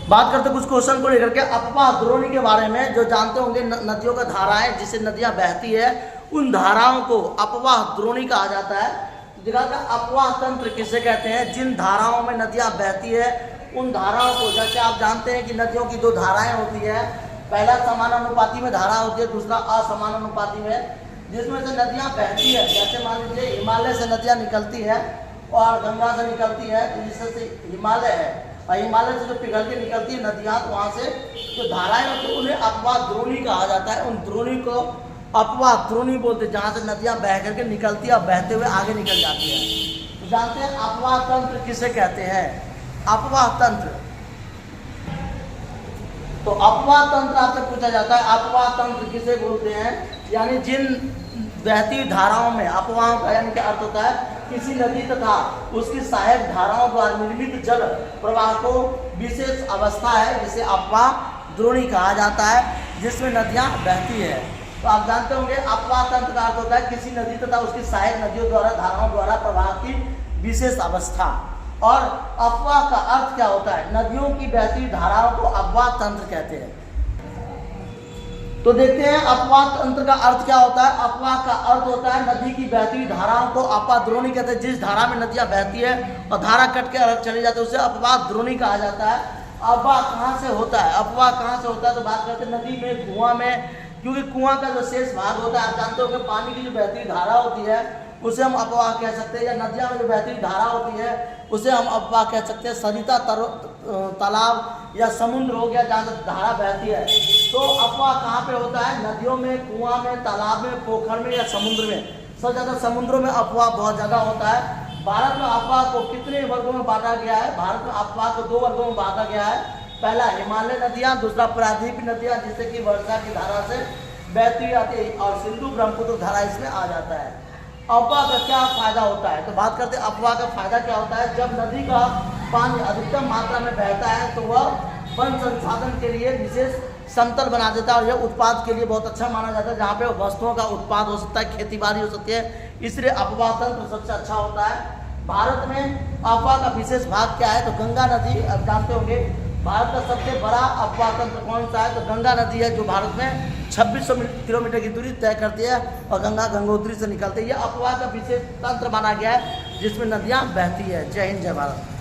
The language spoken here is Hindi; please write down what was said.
बात करते कुछ क्वेश्चन को लेकर के अपवाह द्रोणी के बारे में। जो जानते होंगे नदियों का धाराएं जिससे नदियां बहती है उन धाराओं को अपवाह द्रोणी कहा जाता है। देखा था अपवाह तंत्र किसे कहते हैं? जिन धाराओं में नदियां बहती है उन धाराओं को, जैसे आप जानते हैं कि नदियों की दो धाराएं होती है, पहला समानुपाती में धारा होती है, दूसरा असमानुपाती में, जिसमें से नदियां बहती है। जैसे मान लीजिए हिमालय से नदियां निकलती है और गंगा से निकलती है, तो जिससे हिमालय है और हिमालय से जो पिघल के निकलती है नदियां, तो वहाँ से जो धाराएं होती है उन्हें अपवाह द्रोणी कहा जाता है। उन द्रोणी को अपवाह द्रोणी बोलते हैं, जहाँ से नदियां बह करके निकलती है और बहते हुए आगे निकल जाती है। तो जानते हैं अपवाह तंत्र किसे कहते हैं? अपवाह तंत्र। तो अपवाह तंत्र आपसे पूछा जाता है, अपवाह तंत्र किसे बोलते हैं? यानी जिन बहती धाराओं में, अपवाहों का यानी कि अर्थ होता है किसी नदी तथा उसकी सहायक धाराओं द्वारा निर्मित जल प्रवाह को विशेष अवस्था है जिसे अपवाह द्रोणी कहा जाता है, जिसमें नदियां बहती है। तो आप जानते होंगे अपवाह तंत्र का अर्थ होता है किसी नदी तथा उसकी सहायक नदियों द्वारा, धाराओं द्वारा प्रवाह की विशेष अवस्था। और अपवाह का अर्थ क्या होता है? नदियों की बहती धाराओं को अपवाह तंत्र कहते हैं। तो देखते हैं अपवाह तंत्र का अर्थ क्या होता है। अपवाह का अर्थ होता है नदी की बहती धाराओं को अपवाह द्रोणी कहते हैं। जिस धारा में नदियां बहती है और धारा कट के अलग चली जाती है उसे अपवाह द्रोणी कहा जाता है। अपवाह कहाँ से होता है? अपवाह कहाँ से होता है? तो बात करते हैं नदी में, कुआं में, क्योंकि कुआं का जो शेष भाग होता है, आप जानते हो कि पानी की जो बहती धारा होती है उसे हम अपवाह कह सकते हैं, या नदियां में जो बहती धारा होती है उसे हम अपवाह कह सकते हैं। सरिता तालाब या समुद्र हो गया जहाँ से धारा बहती है। तो अपवाह कहाँ पे होता है? नदियों में, कुआं में, तालाब में, पोखर में या समुद्र में। सबसे ज़्यादा समुद्रों में अपवाह बहुत ज़्यादा होता है। भारत में अपवाह को कितने वर्गों में बांटा गया है? भारत में अपवाह को 2 वर्गों में बांटा गया है। पहला हिमालय नदियाँ, दूसरा प्रायद्वीप नदियाँ जिससे कि वर्षा की धारा से बहती आती है, और सिंधु ब्रह्मपुत्र धारा इसमें आ जाता है। अपवाह का क्या फायदा होता है? तो बात करते हैं अपवाह का फायदा क्या होता है। जब नदी का पानी अधिकतम मात्रा में बहता है तो वह वन संसाधन के लिए विशेष समतल बना देता है, और यह उत्पाद के लिए बहुत अच्छा माना जाता है, जहाँ पे वस्तुओं का उत्पाद हो सकता है, खेती बाड़ी हो सकती है, इसलिए अपवाह तंत्र सबसे अच्छा होता है। भारत में अपवाह का विशेष भाग क्या है? तो गंगा नदी, अब जानते होंगे भारत का सबसे बड़ा अपवाह तंत्र कौन सा है? तो गंगा नदी है, जो भारत में 2600 किलोमीटर की दूरी तय करती है और गंगोत्री से निकलती है। यह अपवाह का विशेष तंत्र माना गया है जिसमें नदियां बहती है। जय हिंद, जय भारत।